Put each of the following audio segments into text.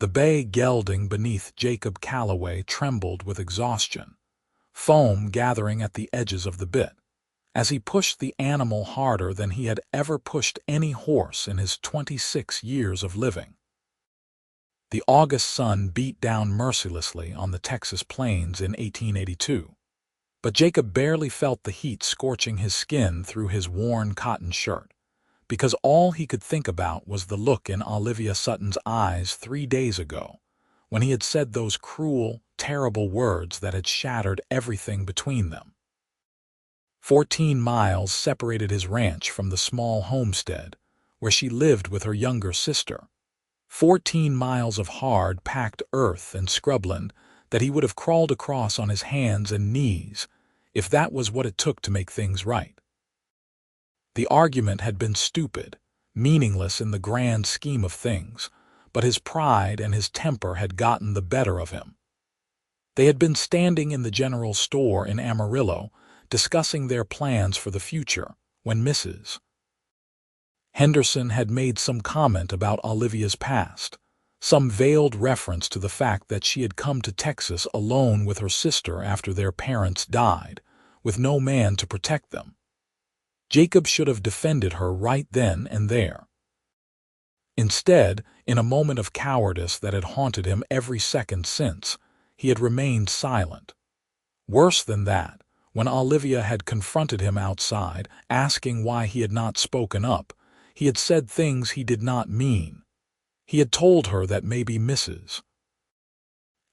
The bay gelding beneath Jacob Calloway trembled with exhaustion, foam gathering at the edges of the bit, as he pushed the animal harder than he had ever pushed any horse in his 26 years of living. The August sun beat down mercilessly on the Texas plains in 1882, but Jacob barely felt the heat scorching his skin through his worn cotton shirt, because all he could think about was the look in Olivia Sutton's eyes 3 days ago, when he had said those cruel, terrible words that had shattered everything between them. 14 miles separated his ranch from the small homestead where she lived with her younger sister. 14 miles of hard, packed earth and scrubland that he would have crawled across on his hands and knees if that was what it took to make things right. The argument had been stupid, meaningless in the grand scheme of things, but his pride and his temper had gotten the better of him. They had been standing in the general store in Amarillo, discussing their plans for the future, when Mrs. Henderson had made some comment about Olivia's past, some veiled reference to the fact that she had come to Texas alone with her sister after their parents died, with no man to protect them. Jacob should have defended her right then and there. Instead, in a moment of cowardice that had haunted him every second since, he had remained silent. Worse than that, when Olivia had confronted him outside, asking why he had not spoken up, he had said things he did not mean. He had told her that maybe Mrs.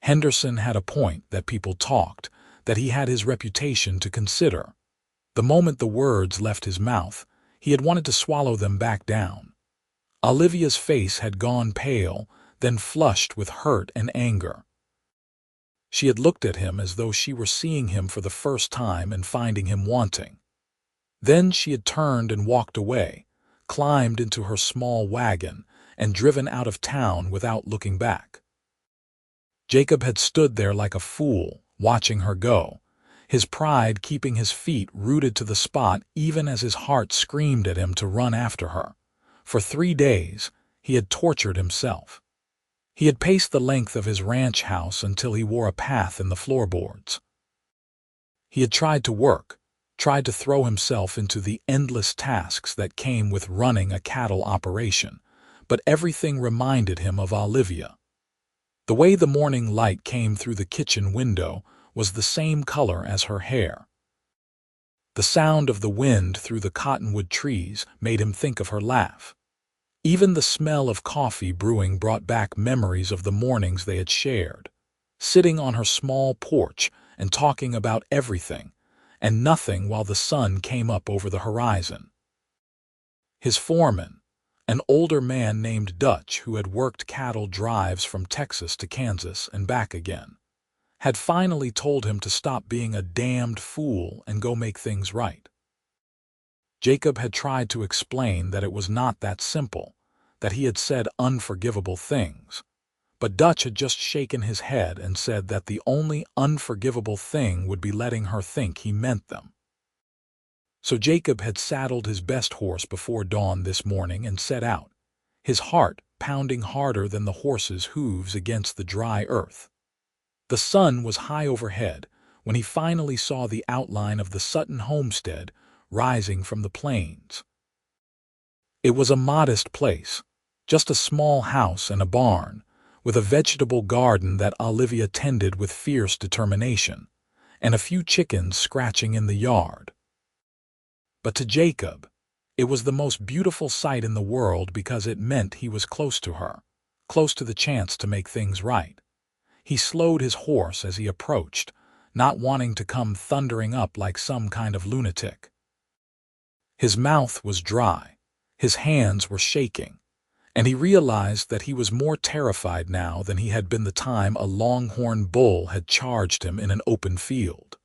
Henderson had a point, that people talked, that he had his reputation to consider. The moment the words left his mouth, he had wanted to swallow them back down. Olivia's face had gone pale, then flushed with hurt and anger. She had looked at him as though she were seeing him for the first time and finding him wanting. Then she had turned and walked away, climbed into her small wagon, and driven out of town without looking back. Jacob had stood there like a fool, watching her go, his pride keeping his feet rooted to the spot even as his heart screamed at him to run after her. For 3 days, he had tortured himself. He had paced the length of his ranch house until he wore a path in the floorboards. He had tried to work, tried to throw himself into the endless tasks that came with running a cattle operation, but everything reminded him of Olivia. The way the morning light came through the kitchen window was the same color as her hair. The sound of the wind through the cottonwood trees made him think of her laugh. Even the smell of coffee brewing brought back memories of the mornings they had shared, sitting on her small porch and talking about everything and nothing while the sun came up over the horizon. His foreman, an older man named Dutch who had worked cattle drives from Texas to Kansas and back again, had finally told him to stop being a damned fool and go make things right. Jacob had tried to explain that it was not that simple, that he had said unforgivable things, but Dutch had just shaken his head and said that the only unforgivable thing would be letting her think he meant them. So Jacob had saddled his best horse before dawn this morning and set out, his heart pounding harder than the horse's hooves against the dry earth. The sun was high overhead when he finally saw the outline of the Sutton homestead rising from the plains. It was a modest place, just a small house and a barn, with a vegetable garden that Olivia tended with fierce determination, and a few chickens scratching in the yard. But to Jacob, it was the most beautiful sight in the world because it meant he was close to her, close to the chance to make things right. He slowed his horse as he approached, not wanting to come thundering up like some kind of lunatic. His mouth was dry, his hands were shaking, and he realized that he was more terrified now than he had been the time a longhorn bull had charged him in an open field.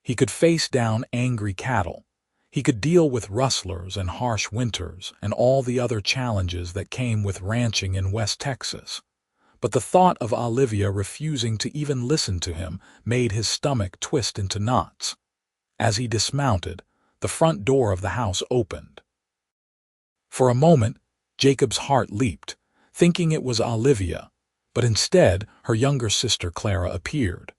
He could face down angry cattle. He could deal with rustlers and harsh winters and all the other challenges that came with ranching in West Texas. But the thought of Olivia refusing to even listen to him made his stomach twist into knots. As he dismounted, the front door of the house opened. For a moment, Jacob's heart leaped, thinking it was Olivia, but instead her younger sister Clara appeared.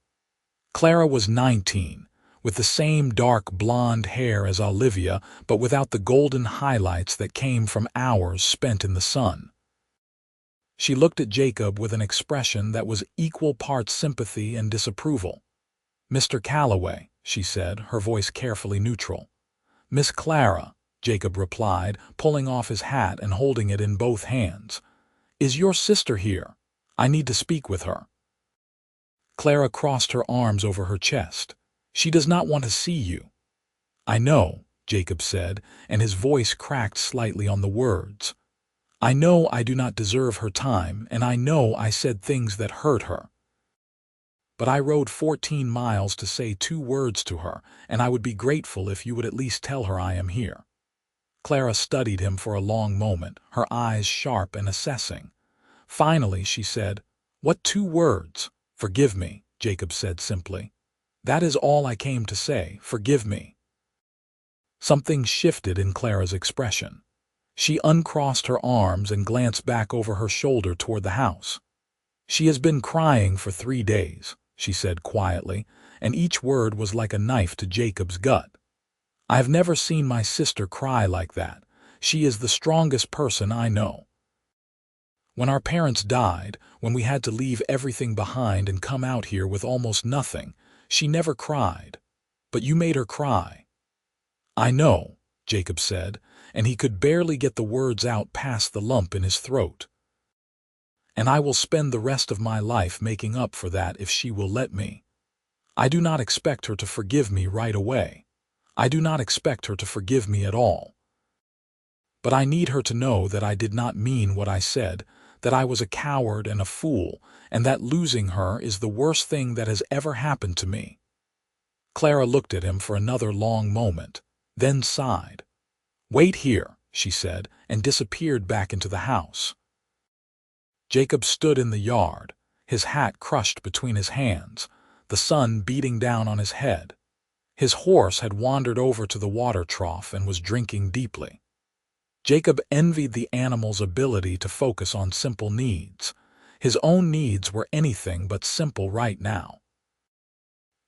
Clara was 19, with the same dark blonde hair as Olivia, but without the golden highlights that came from hours spent in the sun. She looked at Jacob with an expression that was equal parts sympathy and disapproval. "Mr. Calloway," she said, her voice carefully neutral. "Miss Clara," Jacob replied, pulling off his hat and holding it in both hands. "Is your sister here? I need to speak with her." Clara crossed her arms over her chest. "She does not want to see you." "I know," Jacob said, and his voice cracked slightly on the words. "I know I do not deserve her time, and I know I said things that hurt her. But I rode 14 miles to say 2 words to her, and I would be grateful if you would at least tell her I am here." Clara studied him for a long moment, her eyes sharp and assessing. Finally, she said, "What 2 words?" "Forgive me," Jacob said simply. "That is all I came to say, forgive me." Something shifted in Clara's expression. She uncrossed her arms and glanced back over her shoulder toward the house. "She has been crying for 3 days," she said quietly, and each word was like a knife to Jacob's gut. "I have never seen my sister cry like that. She is the strongest person I know. When our parents died, when we had to leave everything behind and come out here with almost nothing, she never cried. But you made her cry." "I know," Jacob said, and he could barely get the words out past the lump in his throat. "And I will spend the rest of my life making up for that if she will let me. I do not expect her to forgive me right away. I do not expect her to forgive me at all. But I need her to know that I did not mean what I said, that I was a coward and a fool, and that losing her is the worst thing that has ever happened to me." Clara looked at him for another long moment, then sighed. "Wait here," she said, and disappeared back into the house. Jacob stood in the yard, his hat crushed between his hands, the sun beating down on his head. His horse had wandered over to the water trough and was drinking deeply. Jacob envied the animal's ability to focus on simple needs. His own needs were anything but simple right now.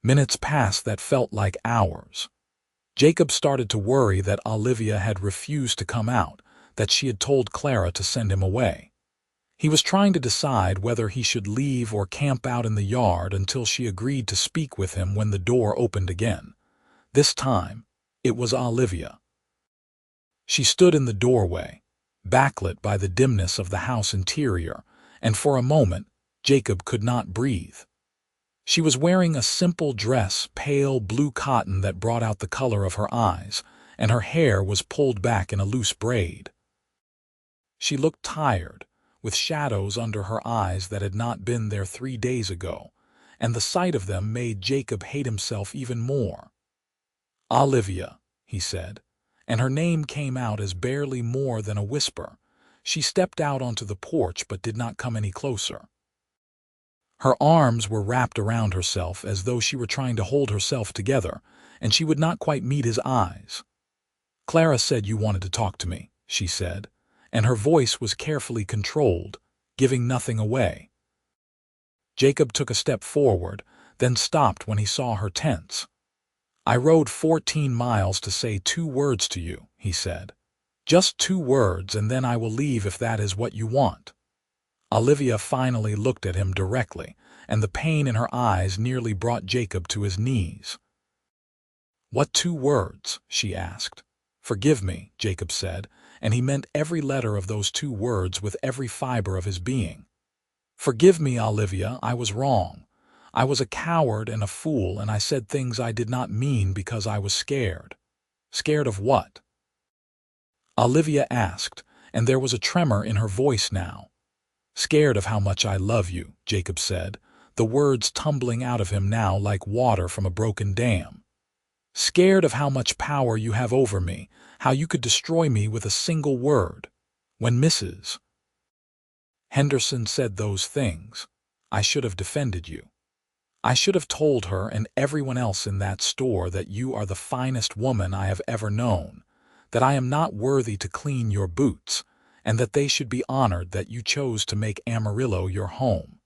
Minutes passed that felt like hours. Jacob started to worry that Olivia had refused to come out, that she had told Clara to send him away. He was trying to decide whether he should leave or camp out in the yard until she agreed to speak with him when the door opened again. This time, it was Olivia. She stood in the doorway, backlit by the dimness of the house interior, and for a moment, Jacob could not breathe. She was wearing a simple dress, pale blue cotton that brought out the color of her eyes, and her hair was pulled back in a loose braid. She looked tired, with shadows under her eyes that had not been there 3 days ago, and the sight of them made Jacob hate himself even more. "Olivia," he said, and her name came out as barely more than a whisper. She stepped out onto the porch but did not come any closer. Her arms were wrapped around herself as though she were trying to hold herself together, and she would not quite meet his eyes. "Clara said you wanted to talk to me," she said, and her voice was carefully controlled, giving nothing away. Jacob took a step forward, then stopped when he saw her tense. "I rode 14 miles to say 2 words to you," he said. "Just 2 words, and then I will leave if that is what you want." Olivia finally looked at him directly, and the pain in her eyes nearly brought Jacob to his knees. "What 2 words?" she asked. "Forgive me," Jacob said, and he meant every letter of those 2 words with every fiber of his being. "Forgive me, Olivia, I was wrong. I was a coward and a fool, and I said things I did not mean because I was scared." "Scared of what?" Olivia asked, and there was a tremor in her voice now. "Scared of how much I love you," Jacob said, the words tumbling out of him now like water from a broken dam. "Scared of how much power you have over me, how you could destroy me with a single word. When Mrs. Henderson said those things, I should have defended you. I should have told her and everyone else in that store that you are the finest woman I have ever known, that I am not worthy to clean your boots, and that they should be honored that you chose to make Amarillo your home.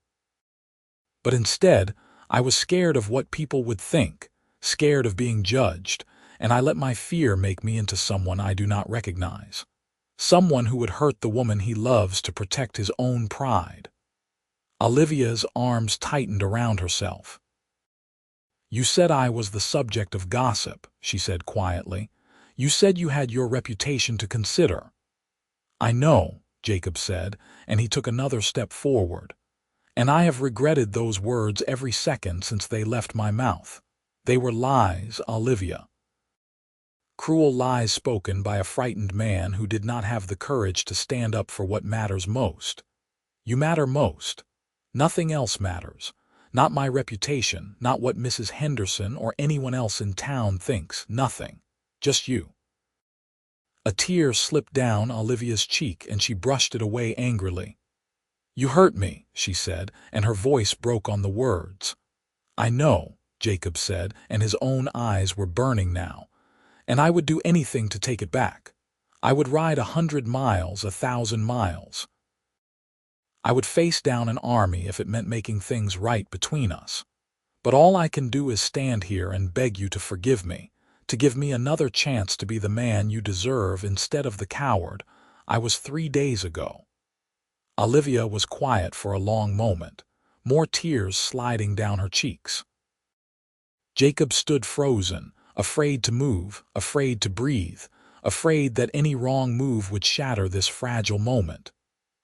But instead, I was scared of what people would think, scared of being judged, and I let my fear make me into someone I do not recognize. Someone who would hurt the woman he loves to protect his own pride. Olivia's arms tightened around herself. "You said I was the subject of gossip," she said quietly. "You said you had your reputation to consider." "I know," Jacob said, and he took another step forward. "And I have regretted those words every second since they left my mouth. They were lies, Olivia. Cruel lies spoken by a frightened man who did not have the courage to stand up for what matters most. You matter most. Nothing else matters. Not my reputation, not what Mrs. Henderson or anyone else in town thinks, nothing. Just you." A tear slipped down Olivia's cheek and she brushed it away angrily. "You hurt me," she said, and her voice broke on the words. "I know," Jacob said, and his own eyes were burning now. "And I would do anything to take it back. I would ride 100 miles, 1,000 miles. I would face down an army if it meant making things right between us. But all I can do is stand here and beg you to forgive me, to give me another chance to be the man you deserve instead of the coward I was 3 days ago." Olivia was quiet for a long moment, more tears sliding down her cheeks. Jacob stood frozen, afraid to move, afraid to breathe, afraid that any wrong move would shatter this fragile moment.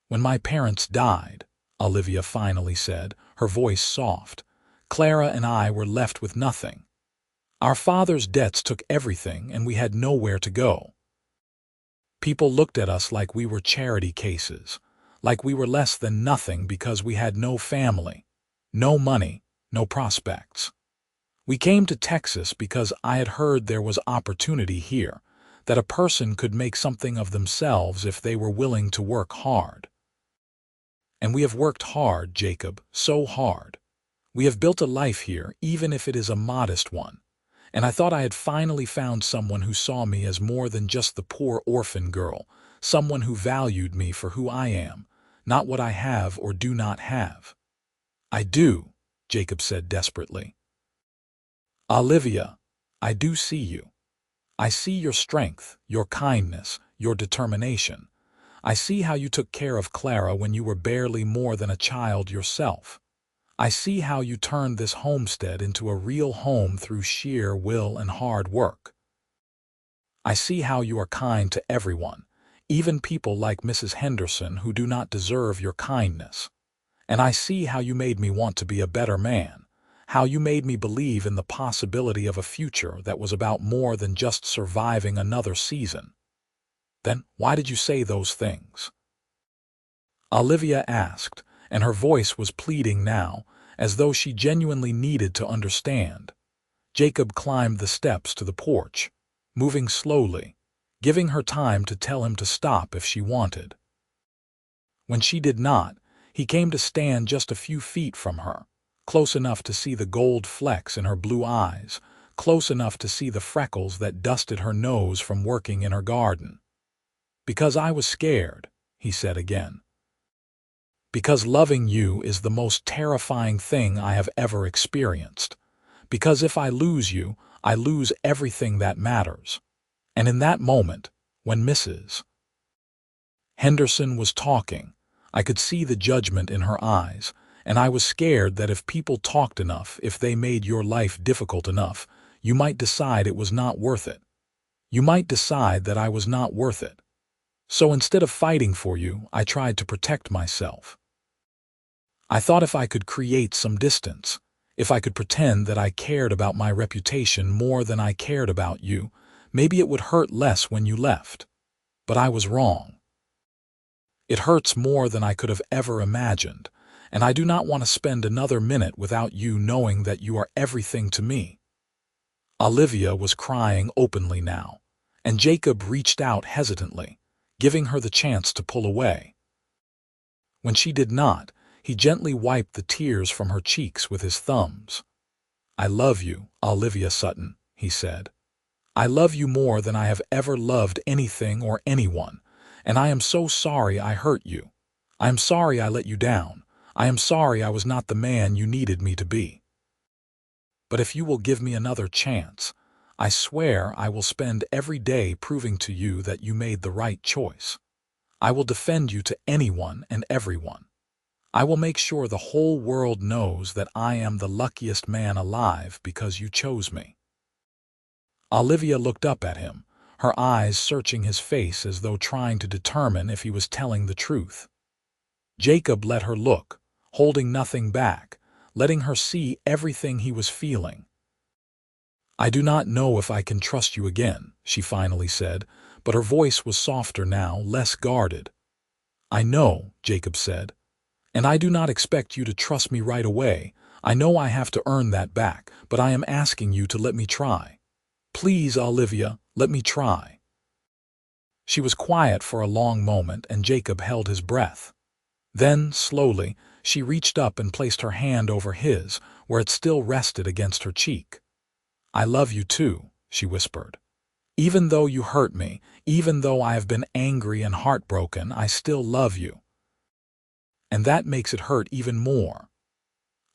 "When my parents died," Olivia finally said, her voice soft, "Clara and I were left with nothing. Our father's debts took everything and we had nowhere to go. People looked at us like we were charity cases, like we were less than nothing because we had no family, no money, no prospects. We came to Texas because I had heard there was opportunity here, that a person could make something of themselves if they were willing to work hard. And we have worked hard, Jacob, so hard. We have built a life here, even if it is a modest one. And I thought I had finally found someone who saw me as more than just the poor orphan girl, someone who valued me for who I am, not what I have or do not have." "I do," Jacob said desperately. "Olivia, I do see you. I see your strength, your kindness, your determination. I see how you took care of Clara when you were barely more than a child yourself. I see how you turned this homestead into a real home through sheer will and hard work. I see how you are kind to everyone, even people like Mrs. Henderson who do not deserve your kindness. And I see how you made me want to be a better man, how you made me believe in the possibility of a future that was about more than just surviving another season. Then why did you say those things?" Olivia asked, and her voice was pleading now, as though she genuinely needed to understand. Jacob climbed the steps to the porch, moving slowly, giving her time to tell him to stop if she wanted. When she did not, he came to stand just a few feet from her, close enough to see the gold flecks in her blue eyes, close enough to see the freckles that dusted her nose from working in her garden. "Because I was scared," he said again. "Because loving you is the most terrifying thing I have ever experienced. Because if I lose you, I lose everything that matters." And in that moment, when Mrs. Henderson was talking, I could see the judgment in her eyes, and I was scared that if people talked enough, if they made your life difficult enough, you might decide it was not worth it. You might decide that I was not worth it. So instead of fighting for you, I tried to protect myself. I thought if I could create some distance, if I could pretend that I cared about my reputation more than I cared about you, maybe it would hurt less when you left. But I was wrong. It hurts more than I could have ever imagined, and I do not want to spend another minute without you knowing that you are everything to me." Olivia was crying openly now, and Jacob reached out hesitantly, giving her the chance to pull away. When she did not, he gently wiped the tears from her cheeks with his thumbs. "I love you, Olivia Sutton," he said. "I love you more than I have ever loved anything or anyone, and I am so sorry I hurt you. I am sorry I let you down. I am sorry I was not the man you needed me to be. But if you will give me another chance, I swear I will spend every day proving to you that you made the right choice. I will defend you to anyone and everyone. I will make sure the whole world knows that I am the luckiest man alive because you chose me." Olivia looked up at him, her eyes searching his face as though trying to determine if he was telling the truth. Jacob let her look, holding nothing back, letting her see everything he was feeling. "I do not know if I can trust you again," she finally said, but her voice was softer now, less guarded. "I know," Jacob said, "and I do not expect you to trust me right away. I know I have to earn that back, but I am asking you to let me try. Please, Olivia, let me try." She was quiet for a long moment, and Jacob held his breath. Then, slowly, she reached up and placed her hand over his, where it still rested against her cheek. "I love you too," she whispered. "Even though you hurt me, even though I have been angry and heartbroken, I still love you. And that makes it hurt even more."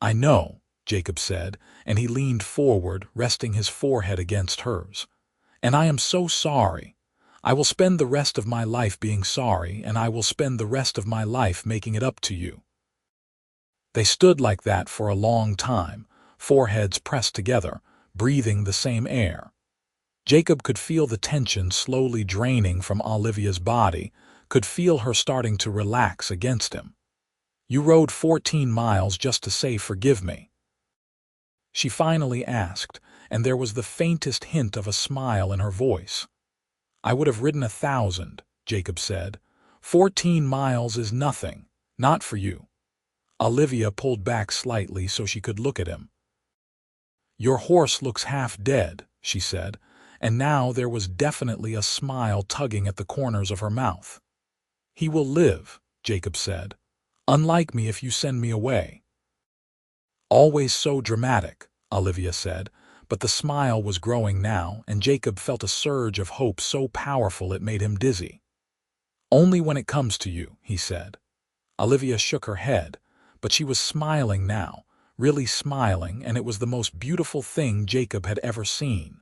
"I know," Jacob said, and he leaned forward, resting his forehead against hers. "And I am so sorry. I will spend the rest of my life being sorry, and I will spend the rest of my life making it up to you." They stood like that for a long time, foreheads pressed together, breathing the same air. Jacob could feel the tension slowly draining from Olivia's body, could feel her starting to relax against him. "You rode 14 miles just to say forgive me?" she finally asked, and there was the faintest hint of a smile in her voice. "I would have ridden 1,000, Jacob said. 14 miles is nothing, not for you." Olivia pulled back slightly so she could look at him. "Your horse looks half dead," she said, and now there was definitely a smile tugging at the corners of her mouth. "He will live," Jacob said. "Unlike me if you send me away." "Always so dramatic," Olivia said, but the smile was growing now, and Jacob felt a surge of hope so powerful it made him dizzy. "Only when it comes to you," he said. Olivia shook her head, but she was smiling now, really smiling, and it was the most beautiful thing Jacob had ever seen.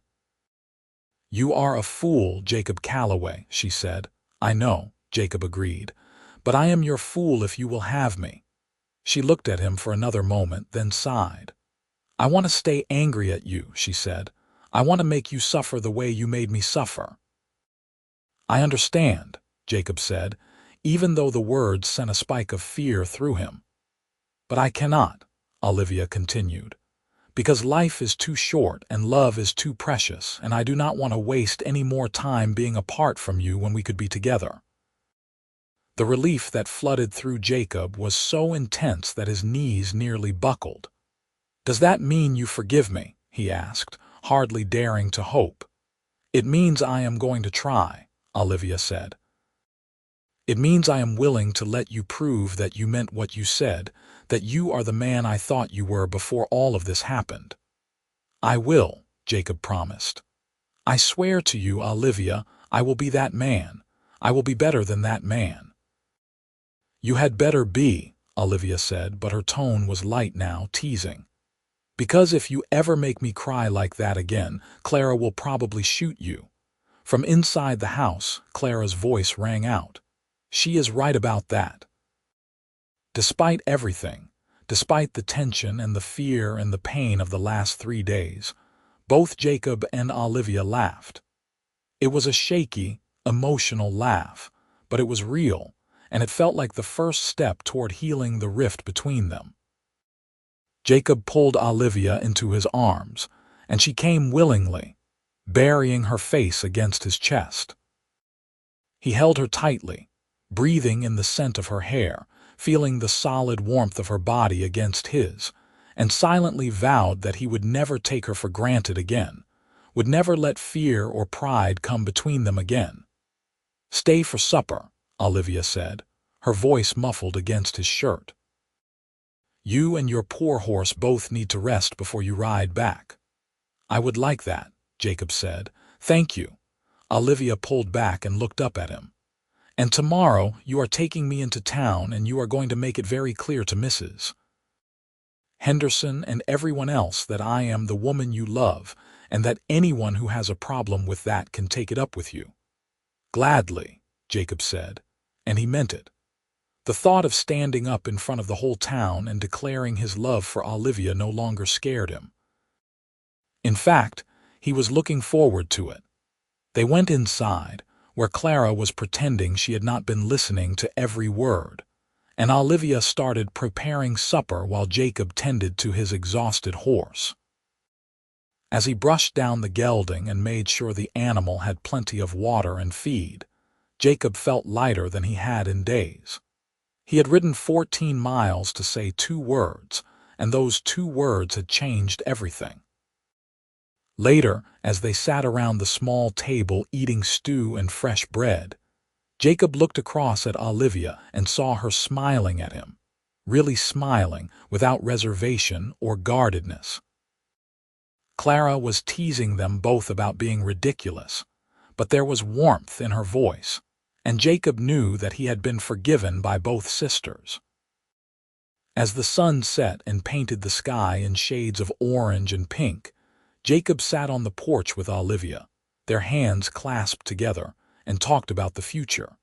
"You are a fool, Jacob Calloway," she said. "I know," Jacob agreed, "but I am your fool if you will have me." She looked at him for another moment, then sighed. "I want to stay angry at you," she said. "I want to make you suffer the way you made me suffer." "I understand," Jacob said, even though the words sent a spike of fear through him. "But I cannot," Olivia continued, "because life is too short and love is too precious, and I do not want to waste any more time being apart from you when we could be together." The relief that flooded through Jacob was so intense that his knees nearly buckled. "Does that mean you forgive me?" he asked, hardly daring to hope. "It means I am going to try," Olivia said. "It means I am willing to let you prove that you meant what you said, that you are the man I thought you were before all of this happened." "I will," Jacob promised. "I swear to you, Olivia, I will be that man. I will be better than that man." "You had better be," Olivia said, but her tone was light now, teasing. "Because if you ever make me cry like that again, Clara will probably shoot you." From inside the house, Clara's voice rang out. "She is right about that." Despite everything, despite the tension and the fear and the pain of the last 3 days, both Jacob and Olivia laughed. It was a shaky, emotional laugh, but it was real, and it felt like the first step toward healing the rift between them. Jacob pulled Olivia into his arms, and she came willingly, burying her face against his chest. He held her tightly, breathing in the scent of her hair, feeling the solid warmth of her body against his, and silently vowed that he would never take her for granted again, would never let fear or pride come between them again. "Stay for supper," Olivia said, her voice muffled against his shirt. "You and your poor horse both need to rest before you ride back." "I would like that," Jacob said. "Thank you." Olivia pulled back and looked up at him. And tomorrow you are taking me into town and you are going to make it very clear to Mrs. Henderson and everyone else that I am the woman you love and that anyone who has a problem with that can take it up with you." "Gladly," Jacob said, and he meant it. The thought of standing up in front of the whole town and declaring his love for Olivia no longer scared him. In fact, he was looking forward to it. They went inside, where Clara was pretending she had not been listening to every word, and Olivia started preparing supper while Jacob tended to his exhausted horse. As he brushed down the gelding and made sure the animal had plenty of water and feed, Jacob felt lighter than he had in days. He had ridden 14 miles to say 2 words, and those 2 words had changed everything. Later, as they sat around the small table eating stew and fresh bread, Jacob looked across at Olivia and saw her smiling at him, really smiling, without reservation or guardedness. Clara was teasing them both about being ridiculous, but there was warmth in her voice, and Jacob knew that he had been forgiven by both sisters. As the sun set and painted the sky in shades of orange and pink, Jacob sat on the porch with Olivia, their hands clasped together, and talked about the future.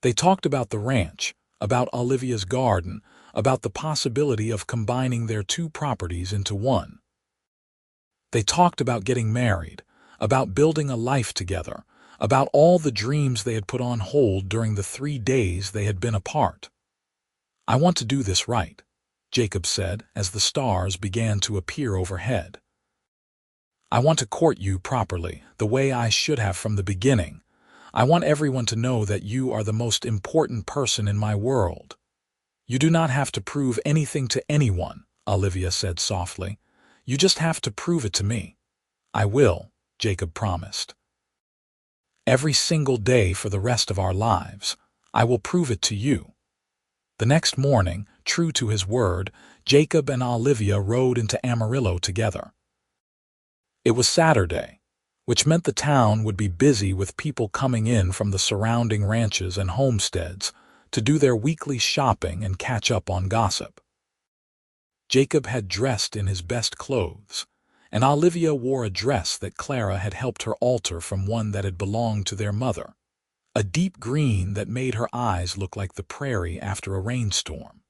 They talked about the ranch, about Olivia's garden, about the possibility of combining their 2 properties into one. They talked about getting married, about building a life together, about all the dreams they had put on hold during the 3 days they had been apart. "I want to do this right," Jacob said as the stars began to appear overhead. "I want to court you properly, the way I should have from the beginning. I want everyone to know that you are the most important person in my world." "You do not have to prove anything to anyone," Olivia said softly. "You just have to prove it to me." "I will," Jacob promised. "Every single day for the rest of our lives, I will prove it to you." The next morning, true to his word, Jacob and Olivia rode into Amarillo together. It was Saturday, which meant the town would be busy with people coming in from the surrounding ranches and homesteads to do their weekly shopping and catch up on gossip. Jacob had dressed in his best clothes, and Olivia wore a dress that Clara had helped her alter from one that had belonged to their mother, a deep green that made her eyes look like the prairie after a rainstorm.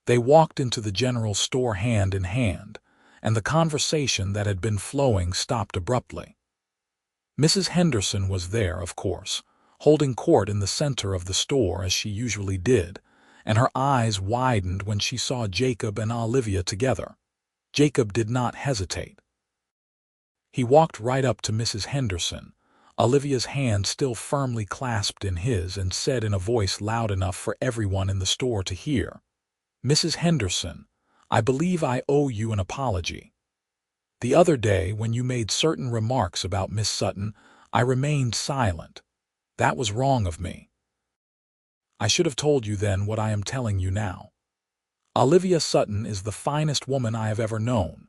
They walked into the general store hand in hand, and the conversation that had been flowing stopped abruptly. Mrs. Henderson was there, of course, holding court in the center of the store as she usually did, and her eyes widened when she saw Jacob and Olivia together. Jacob did not hesitate. He walked right up to Mrs. Henderson, Olivia's hand still firmly clasped in his, and said in a voice loud enough for everyone in the store to hear, "Mrs. Henderson, I believe I owe you an apology. The other day, when you made certain remarks about Miss Sutton, I remained silent. That was wrong of me. I should have told you then what I am telling you now. Olivia Sutton is the finest woman I have ever known.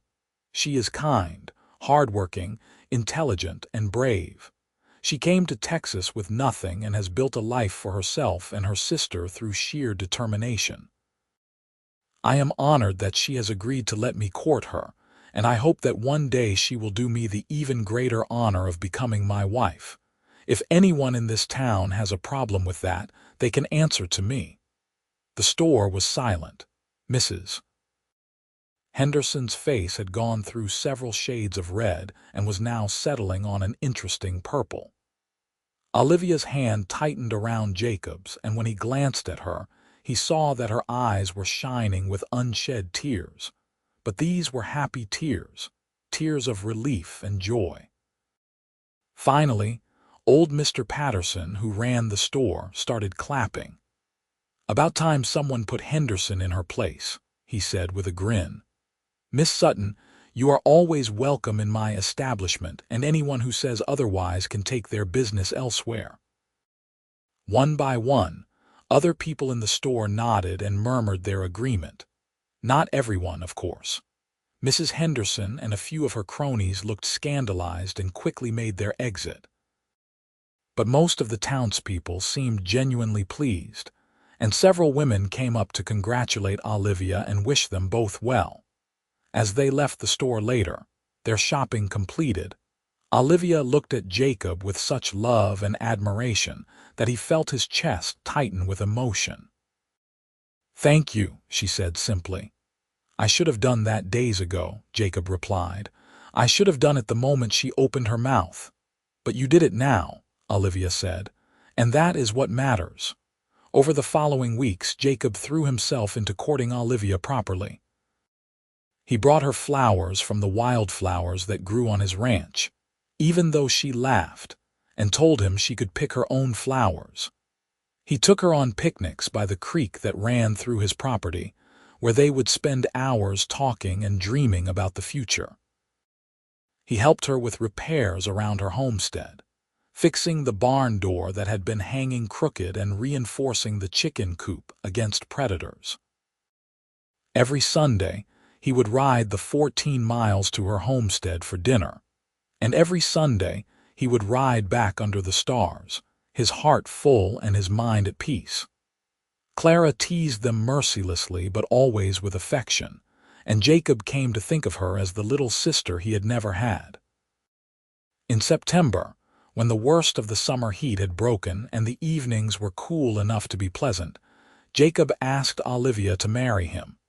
She is kind, hardworking, intelligent, and brave. She came to Texas with nothing and has built a life for herself and her sister through sheer determination. I am honored that she has agreed to let me court her, and I hope that one day she will do me the even greater honor of becoming my wife. If anyone in this town has a problem with that, they can answer to me." The store was silent. Mrs. Henderson's face had gone through several shades of red and was now settling on an interesting purple. Olivia's hand tightened around Jacob's, and when he glanced at her, he saw that her eyes were shining with unshed tears. But these were happy tears, tears of relief and joy. Finally, old Mr. Patterson, who ran the store, started clapping. "About time someone put Henderson in her place," he said with a grin. "Miss Sutton, you are always welcome in my establishment, and anyone who says otherwise can take their business elsewhere." One by one, other people in the store nodded and murmured their agreement. Not everyone, of course. Mrs. Henderson and a few of her cronies looked scandalized and quickly made their exit. but most of the townspeople seemed genuinely pleased, and several women came up to congratulate Olivia and wish them both well. As they left the store later, their shopping completed, Olivia looked at Jacob with such love and admiration that he felt his chest tighten with emotion. "Thank you," she said simply. "I should have done that days ago," Jacob replied. "I should have done it the moment she opened her mouth. But you did it now," Olivia said, "and that is what matters." Over the following weeks, Jacob threw himself into courting Olivia properly. He brought her flowers from the wildflowers that grew on his ranch, even though she laughed and told him she could pick her own flowers. He took her on picnics by the creek that ran through his property, where they would spend hours talking and dreaming about the future. He helped her with repairs around her homestead, fixing the barn door that had been hanging crooked and reinforcing the chicken coop against predators. Every Sunday, he would ride the 14 miles to her homestead for dinner, and every Sunday he would ride back under the stars, his heart full and his mind at peace. Clara teased them mercilessly but always with affection, and Jacob came to think of her as the little sister he had never had. In September, when the worst of the summer heat had broken and the evenings were cool enough to be pleasant, Jacob asked Olivia to marry him.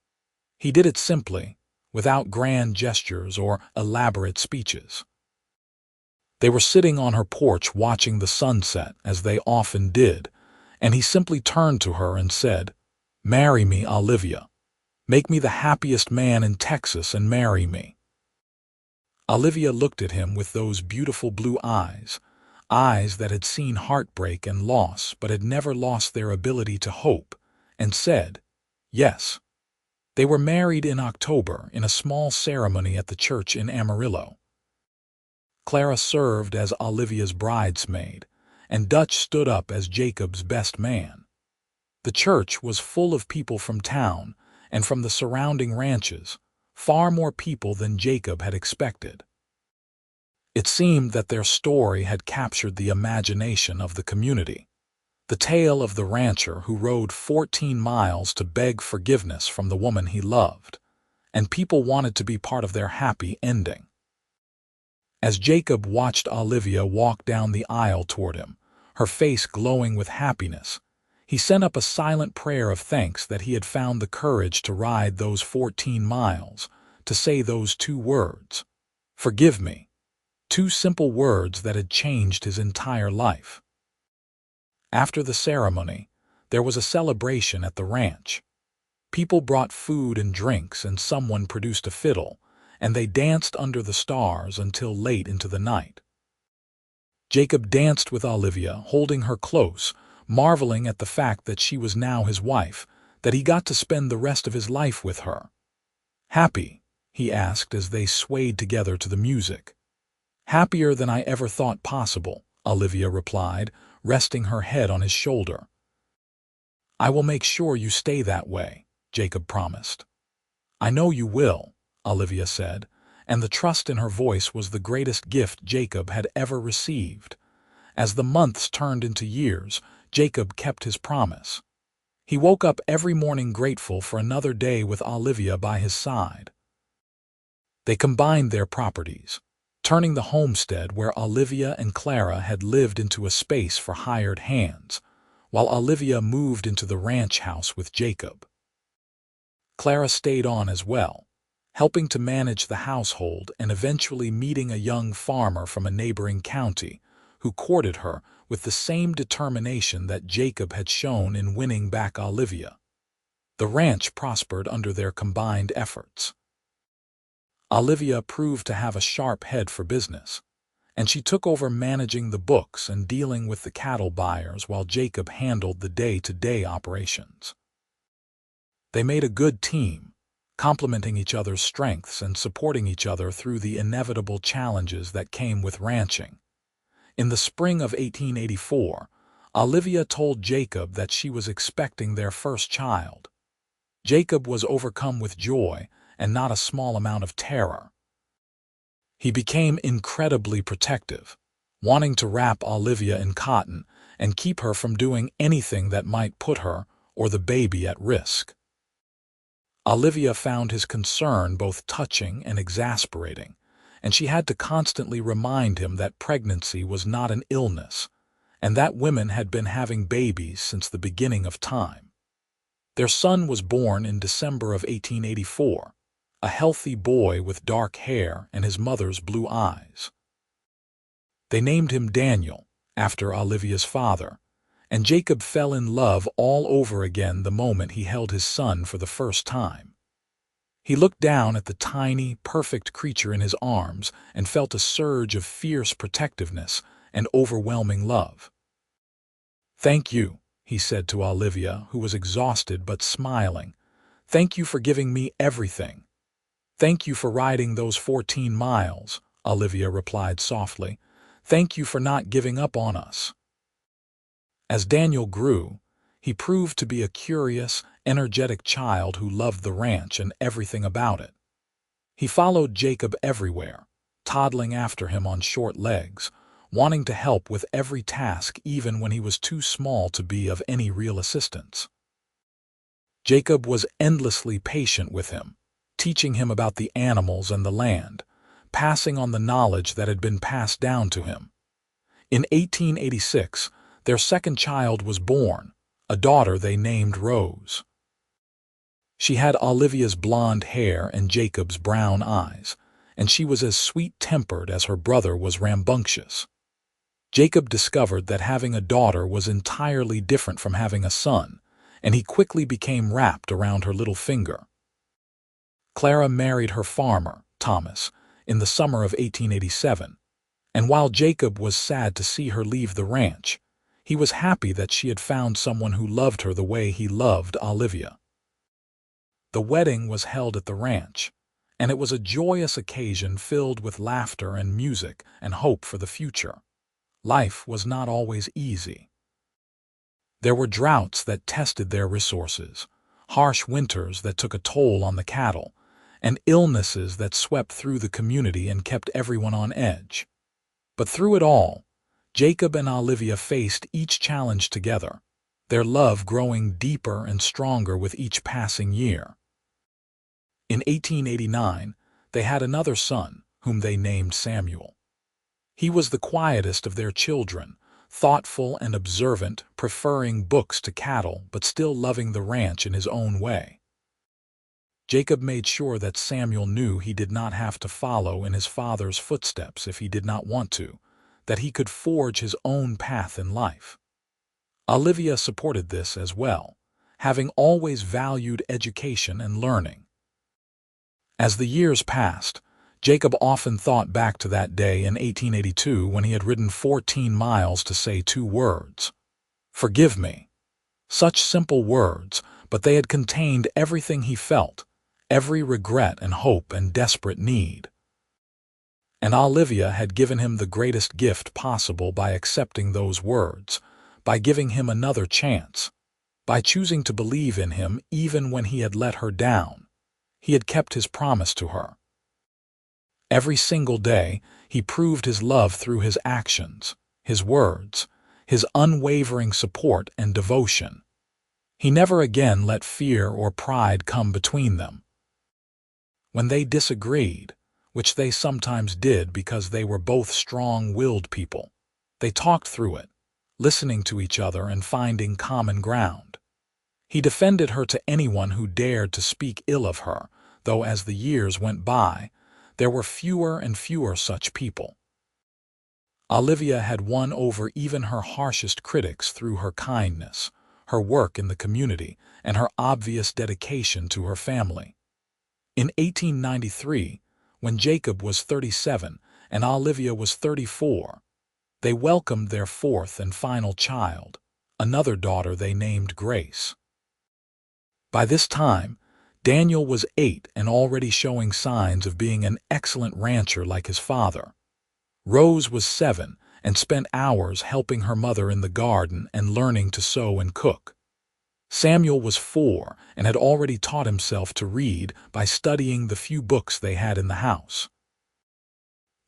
He did it simply, without grand gestures or elaborate speeches. They were sitting on her porch watching the sunset, as they often did, and he simply turned to her and said, "Marry me, Olivia. Make me the happiest man in Texas and marry me." Olivia looked at him with those beautiful blue eyes, eyes that had seen heartbreak and loss but had never lost their ability to hope, and said, "Yes." They were married in October in a small ceremony at the church in Amarillo. Clara served as Olivia's bridesmaid, and Dutch stood up as Jacob's best man. The church was full of people from town and from the surrounding ranches, far more people than Jacob had expected. It seemed that their story had captured the imagination of the community, the tale of the rancher who rode 14 miles to beg forgiveness from the woman he loved, and people wanted to be part of their happy ending. As Jacob watched Olivia walk down the aisle toward him, her face glowing with happiness, he sent up a silent prayer of thanks that he had found the courage to ride those 14 miles, to say those 2 words, "Forgive me," 2 simple words that had changed his entire life. After the ceremony, there was a celebration at the ranch. People brought food and drinks, and someone produced a fiddle, and they danced under the stars until late into the night. Jacob danced with Olivia, holding her close, marveling at the fact that she was now his wife, that he got to spend the rest of his life with her. "Happy?" he asked as they swayed together to the music. "Happier than I ever thought possible," Olivia replied, resting her head on his shoulder. "I will make sure you stay that way," Jacob promised. "I know you will," Olivia said, and the trust in her voice was the greatest gift Jacob had ever received. As the months turned into years, Jacob kept his promise. He woke up every morning grateful for another day with Olivia by his side. They combined their properties, turning the homestead where Olivia and Clara had lived into a space for hired hands, while Olivia moved into the ranch house with Jacob. Clara stayed on as well, helping to manage the household and eventually meeting a young farmer from a neighboring county who courted her with the same determination that Jacob had shown in winning back Olivia. The ranch prospered under their combined efforts. Olivia proved to have a sharp head for business, and she took over managing the books and dealing with the cattle buyers while Jacob handled the day-to-day operations. They made a good team, complementing each other's strengths and supporting each other through the inevitable challenges that came with ranching. In the spring of 1884, Olivia told Jacob that she was expecting their first child. Jacob was overcome with joy and not a small amount of terror. He became incredibly protective, wanting to wrap Olivia in cotton and keep her from doing anything that might put her or the baby at risk. Olivia found his concern both touching and exasperating, and she had to constantly remind him that pregnancy was not an illness, and that women had been having babies since the beginning of time. Their son was born in December of 1884, a healthy boy with dark hair and his mother's blue eyes. They named him Daniel, after Olivia's father, and Jacob fell in love all over again the moment he held his son for the first time. He looked down at the tiny, perfect creature in his arms and felt a surge of fierce protectiveness and overwhelming love. "Thank you," he said to Olivia, who was exhausted but smiling. "Thank you for giving me everything." "Thank you for riding those 14 miles," Olivia replied softly. "Thank you for not giving up on us." As Daniel grew, he proved to be a curious, energetic child who loved the ranch and everything about it. He followed Jacob everywhere, toddling after him on short legs, wanting to help with every task even when he was too small to be of any real assistance. Jacob was endlessly patient with him, teaching him about the animals and the land, passing on the knowledge that had been passed down to him. In 1886, their second child was born, a daughter they named Rose. She had Olivia's blonde hair and Jacob's brown eyes, and she was as sweet-tempered as her brother was rambunctious. Jacob discovered that having a daughter was entirely different from having a son, and he quickly became wrapped around her little finger. Clara married her farmer, Thomas, in the summer of 1887, and while Jacob was sad to see her leave the ranch, he was happy that she had found someone who loved her the way he loved Olivia. The wedding was held at the ranch, and it was a joyous occasion filled with laughter and music and hope for the future. Life was not always easy. There were droughts that tested their resources, harsh winters that took a toll on the cattle, and illnesses that swept through the community and kept everyone on edge. But through it all, Jacob and Olivia faced each challenge together, their love growing deeper and stronger with each passing year. In 1889, they had another son, whom they named Samuel. He was the quietest of their children, thoughtful and observant, preferring books to cattle but still loving the ranch in his own way. Jacob made sure that Samuel knew he did not have to follow in his father's footsteps if he did not want to, that he could forge his own path in life. Olivia supported this as well, having always valued education and learning. As the years passed, Jacob often thought back to that day in 1882 when he had ridden 14 miles to say 2 words. "Forgive me." Such simple words, but they had contained everything he felt, every regret and hope and desperate need. And Olivia had given him the greatest gift possible by accepting those words, by giving him another chance, by choosing to believe in him even when he had let her down. He had kept his promise to her. Every single day, he proved his love through his actions, his words, his unwavering support and devotion. He never again let fear or pride come between them. When they disagreed, which they sometimes did because they were both strong-willed people, they talked through it, listening to each other and finding common ground. He defended her to anyone who dared to speak ill of her, though as the years went by, there were fewer and fewer such people. Olivia had won over even her harshest critics through her kindness, her work in the community, and her obvious dedication to her family. In 1893, when Jacob was 37 and Olivia was 34, they welcomed their fourth and final child, another daughter they named Grace. By this time, Daniel was 8 and already showing signs of being an excellent rancher like his father. Rose was 7 and spent hours helping her mother in the garden and learning to sew and cook. Samuel was 4 and had already taught himself to read by studying the few books they had in the house.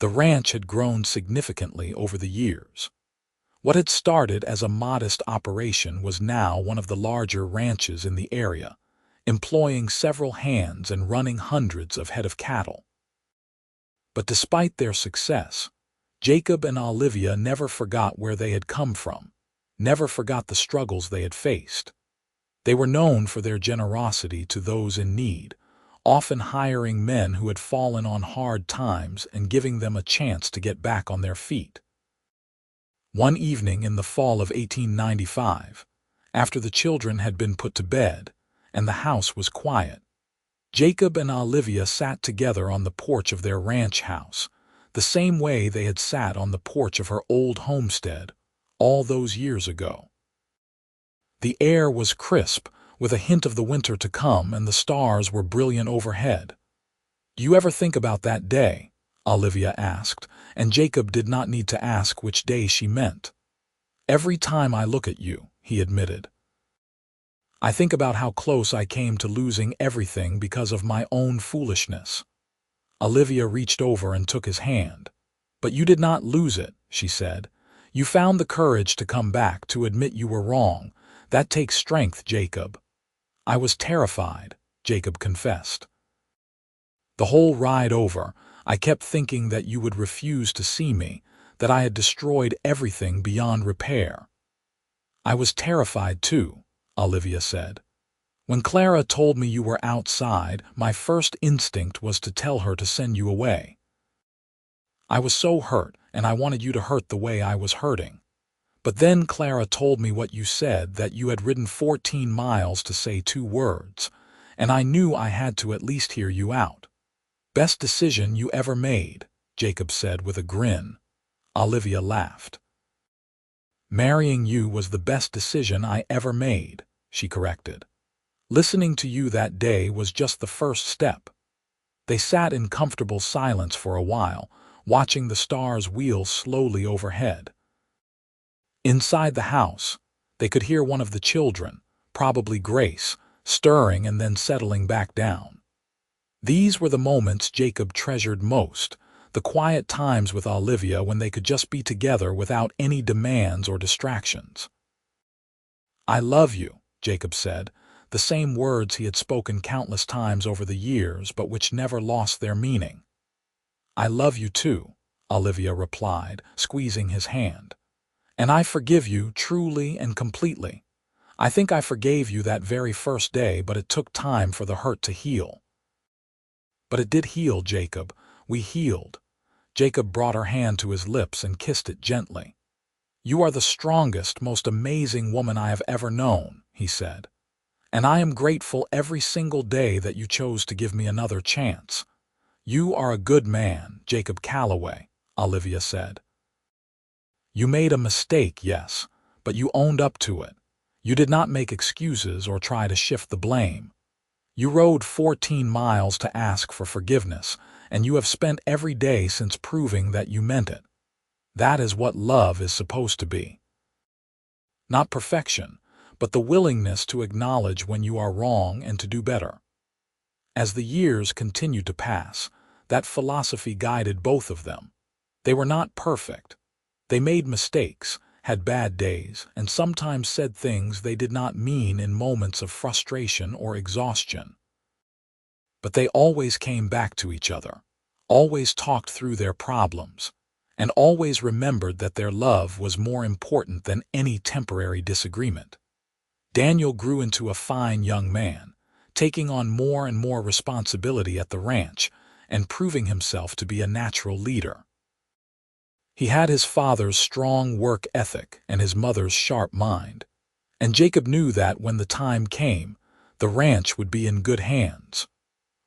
The ranch had grown significantly over the years. What had started as a modest operation was now one of the larger ranches in the area, employing several hands and running hundreds of head of cattle. But despite their success, Jacob and Olivia never forgot where they had come from, never forgot the struggles they had faced. They were known for their generosity to those in need, often hiring men who had fallen on hard times and giving them a chance to get back on their feet. One evening in the fall of 1895, after the children had been put to bed and the house was quiet, Jacob and Olivia sat together on the porch of their ranch house, the same way they had sat on the porch of her old homestead all those years ago. The air was crisp, with a hint of the winter to come, and the stars were brilliant overhead. "Do you ever think about that day?" Olivia asked, and Jacob did not need to ask which day she meant. "Every time I look at you," he admitted. "I think about how close I came to losing everything because of my own foolishness." Olivia reached over and took his hand. "But you did not lose it," she said. "You found the courage to come back, to admit you were wrong. That takes strength, Jacob." "I was terrified," Jacob confessed. "The whole ride over, I kept thinking that you would refuse to see me, that I had destroyed everything beyond repair." "I was terrified too," Olivia said. "When Clara told me you were outside, my first instinct was to tell her to send you away. I was so hurt, and I wanted you to hurt the way I was hurting. But then Clara told me what you said, that you had ridden 14 miles to say 2 words, and I knew I had to at least hear you out." "Best decision you ever made," Jacob said with a grin. Olivia laughed. "Marrying you was the best decision I ever made," she corrected. "Listening to you that day was just the first step." They sat in comfortable silence for a while, watching the stars wheel slowly overhead. Inside the house, they could hear one of the children, probably Grace, stirring and then settling back down. These were the moments Jacob treasured most, the quiet times with Olivia when they could just be together without any demands or distractions. "I love you," Jacob said, the same words he had spoken countless times over the years but which never lost their meaning. "I love you too," Olivia replied, squeezing his hand. "And I forgive you truly and completely. I think I forgave you that very first day, but it took time for the hurt to heal." "But it did heal, Jacob. We healed." Jacob brought her hand to his lips and kissed it gently. "You are the strongest, most amazing woman I have ever known," he said. "And I am grateful every single day that you chose to give me another chance." "You are a good man, Jacob Calloway," Olivia said. "You made a mistake, yes, but you owned up to it. You did not make excuses or try to shift the blame. You rode 14 miles to ask for forgiveness, and you have spent every day since proving that you meant it. That is what love is supposed to be. Not perfection, but the willingness to acknowledge when you are wrong and to do better." As the years continued to pass, that philosophy guided both of them. They were not perfect. They made mistakes, had bad days, and sometimes said things they did not mean in moments of frustration or exhaustion. But they always came back to each other, always talked through their problems, and always remembered that their love was more important than any temporary disagreement. Daniel grew into a fine young man, taking on more and more responsibility at the ranch and proving himself to be a natural leader. He had his father's strong work ethic and his mother's sharp mind, and Jacob knew that when the time came, the ranch would be in good hands.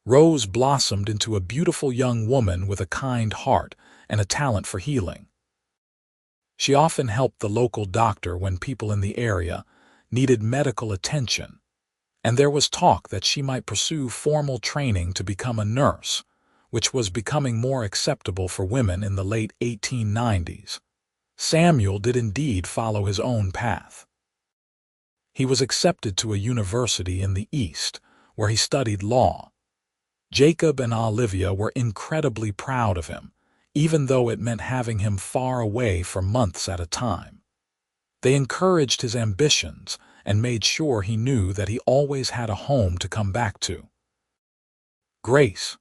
Rose blossomed into a beautiful young woman with a kind heart and a talent for healing. She often helped the local doctor when people in the area needed medical attention, and there was talk that she might pursue formal training to become a nurse, which was becoming more acceptable for women in the late 1890s. Samuel did indeed follow his own path. He was accepted to a university in the East, where he studied law. Jacob and Olivia were incredibly proud of him, even though it meant having him far away for months at a time. They encouraged his ambitions and made sure he knew that he always had a home to come back to. Grace,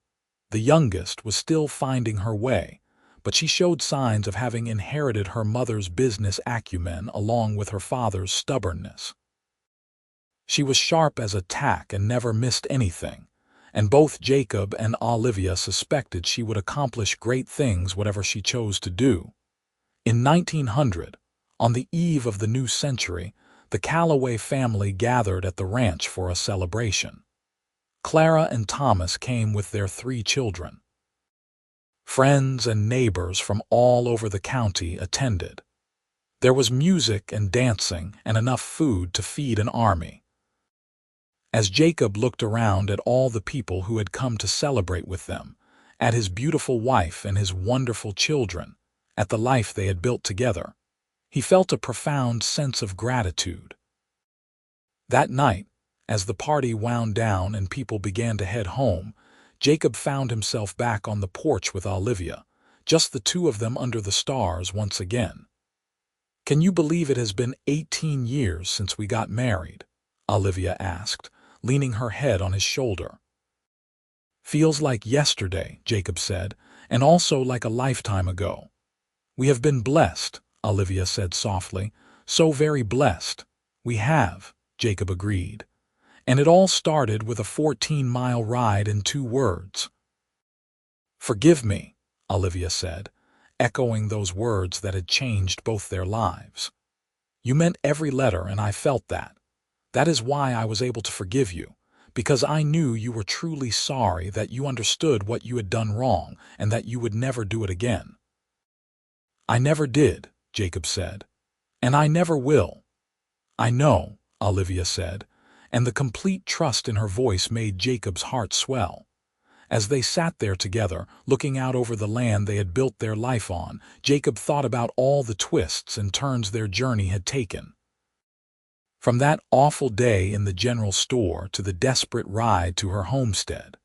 the youngest, was still finding her way, but she showed signs of having inherited her mother's business acumen along with her father's stubbornness. She was sharp as a tack and never missed anything, and both Jacob and Olivia suspected she would accomplish great things whatever she chose to do. In 1900, on the eve of the new century, the Calloway family gathered at the ranch for a celebration. Clara and Thomas came with their 3 children. Friends and neighbors from all over the county attended. There was music and dancing and enough food to feed an army. As Jacob looked around at all the people who had come to celebrate with them, at his beautiful wife and his wonderful children, at the life they had built together, he felt a profound sense of gratitude. That night, as the party wound down and people began to head home, Jacob found himself back on the porch with Olivia, just the 2 of them under the stars once again. "Can you believe it has been 18 years since we got married?" Olivia asked, leaning her head on his shoulder. "Feels like yesterday," Jacob said, "and also like a lifetime ago." "We have been blessed," Olivia said softly. "So very blessed." "We have," Jacob agreed. "And it all started with a 14-mile ride and 2 words." "Forgive me," Olivia said, echoing those words that had changed both their lives. "You meant every letter, and I felt that. That is why I was able to forgive you, because I knew you were truly sorry, that you understood what you had done wrong, and that you would never do it again." "I never did," Jacob said. "And I never will." "I know," Olivia said, and the complete trust in her voice made Jacob's heart swell. As they sat there together, looking out over the land they had built their life on, Jacob thought about all the twists and turns their journey had taken. From that awful day in the general store to the desperate ride to her homestead.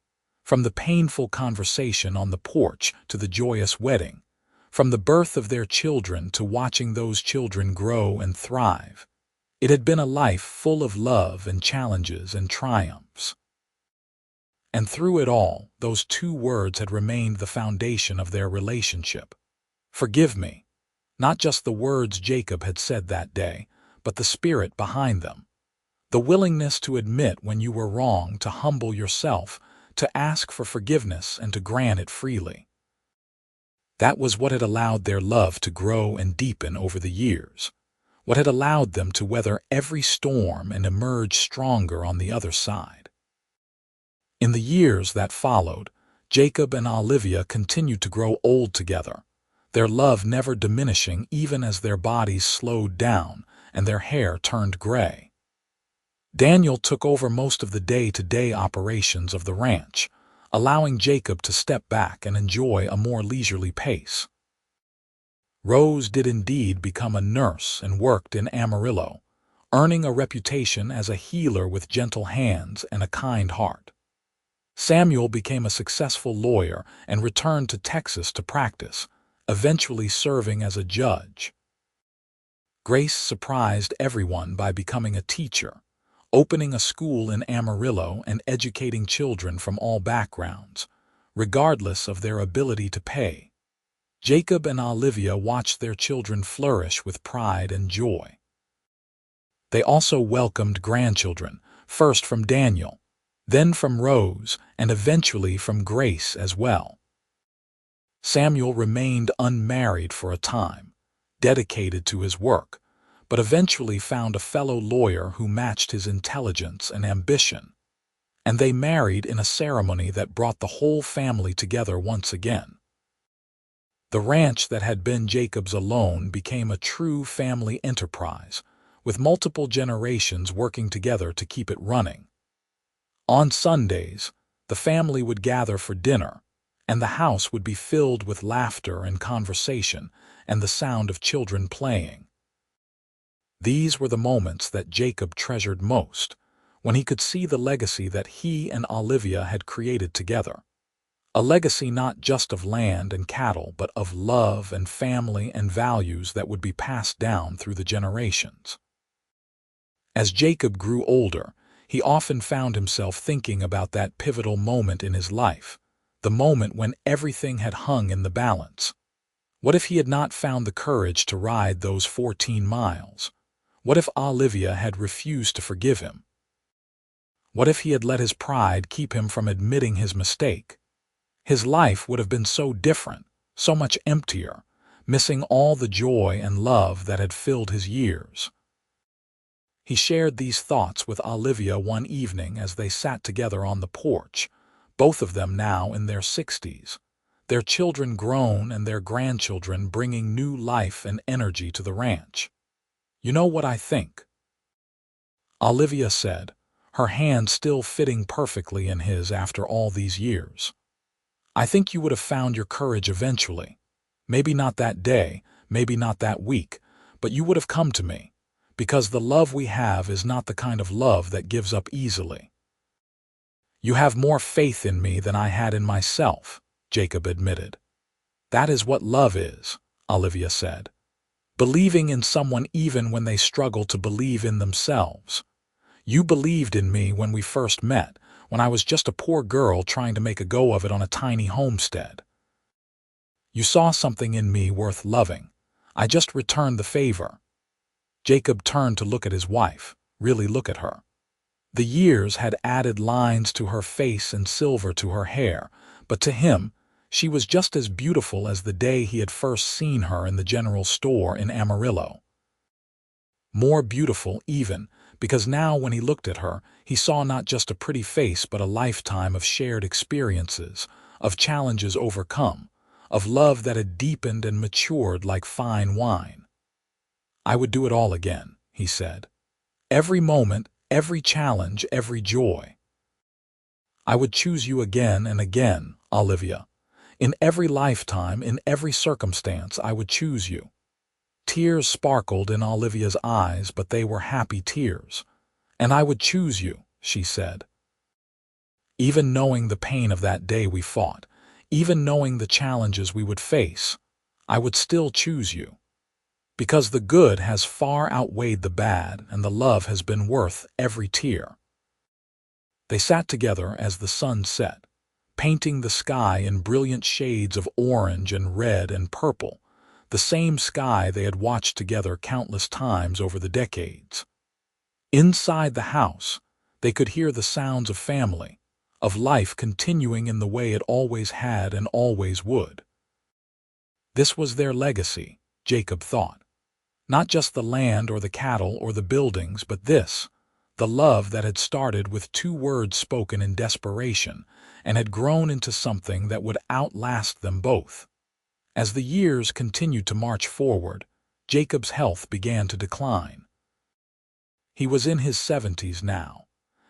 From the painful conversation on the porch to the joyous wedding. From the birth of their children to watching those children grow and thrive. It had been a life full of love and challenges and triumphs. And through it all, those 2 words had remained the foundation of their relationship. "Forgive me." Not just the words Jacob had said that day, but the spirit behind them. The willingness to admit when you were wrong, to humble yourself, to ask for forgiveness and to grant it freely. That was what had allowed their love to grow and deepen over the years. What had allowed them to weather every storm and emerge stronger on the other side. In the years that followed, Jacob and Olivia continued to grow old together, their love never diminishing even as their bodies slowed down and their hair turned gray. Daniel took over most of the day-to-day operations of the ranch, allowing Jacob to step back and enjoy a more leisurely pace. Rose did indeed become a nurse and worked in Amarillo, earning a reputation as a healer with gentle hands and a kind heart. Samuel became a successful lawyer and returned to Texas to practice, eventually serving as a judge. Grace surprised everyone by becoming a teacher, opening a school in Amarillo and educating children from all backgrounds, regardless of their ability to pay. Jacob and Olivia watched their children flourish with pride and joy. They also welcomed grandchildren, first from Daniel, then from Rose, and eventually from Grace as well. Samuel remained unmarried for a time, dedicated to his work, but eventually found a fellow lawyer who matched his intelligence and ambition, and they married in a ceremony that brought the whole family together once again. The ranch that had been Jacob's alone became a true family enterprise, with multiple generations working together to keep it running. On Sundays, the family would gather for dinner, and the house would be filled with laughter and conversation and the sound of children playing. These were the moments that Jacob treasured most, when he could see the legacy that he and Olivia had created together. A legacy not just of land and cattle, but of love and family and values that would be passed down through the generations. As Jacob grew older, he often found himself thinking about that pivotal moment in his life, the moment when everything had hung in the balance. What if he had not found the courage to ride those 14 miles? What if Olivia had refused to forgive him? What if he had let his pride keep him from admitting his mistake? His life would have been so different, so much emptier, missing all the joy and love that had filled his years. He shared these thoughts with Olivia one evening as they sat together on the porch, both of them now in their 60s, their children grown and their grandchildren bringing new life and energy to the ranch. "You know what I think?" Olivia said, her hand still fitting perfectly in his after all these years. "I think you would have found your courage eventually. Maybe not that day, maybe not that week, but you would have come to me, because the love we have is not the kind of love that gives up easily." "You have more faith in me than I had in myself," Jacob admitted. "That is what love is," Olivia said. "Believing in someone even when they struggle to believe in themselves. You believed in me when we first met, when I was just a poor girl trying to make a go of it on a tiny homestead. You saw something in me worth loving. I just returned the favor." Jacob turned to look at his wife, really look at her. The years had added lines to her face and silver to her hair, but to him, she was just as beautiful as the day he had first seen her in the general store in Amarillo. More beautiful, even, because now when he looked at her, he saw not just a pretty face but a lifetime of shared experiences, of challenges overcome, of love that had deepened and matured like fine wine. "I would do it all again," he said. "Every moment, every challenge, every joy. I would choose you again and again, Olivia. In every lifetime, in every circumstance, I would choose you." Tears sparkled in Olivia's eyes, but they were happy tears. "And I would choose you," she said. "Even knowing the pain of that day we fought, even knowing the challenges we would face, I would still choose you. Because the good has far outweighed the bad, and the love has been worth every tear." They sat together as the sun set, painting the sky in brilliant shades of orange and red and purple, the same sky they had watched together countless times over the decades. Inside the house, they could hear the sounds of family, of life continuing in the way it always had and always would. This was their legacy, Jacob thought. Not just the land or the cattle or the buildings, but this, the love that had started with 2 words spoken in desperation and had grown into something that would outlast them both. As the years continued to march forward, Jacob's health began to decline. He was in his 70s now,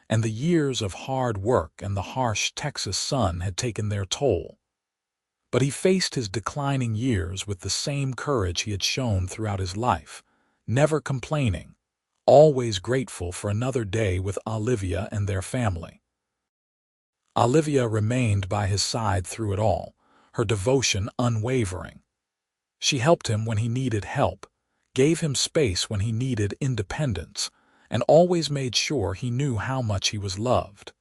and the years of hard work and the harsh Texas sun had taken their toll. But he faced his declining years with the same courage he had shown throughout his life, never complaining, always grateful for another day with Olivia and their family. Olivia remained by his side through it all, her devotion unwavering. She helped him when he needed help, gave him space when he needed independence, and always made sure he knew how much he was loved.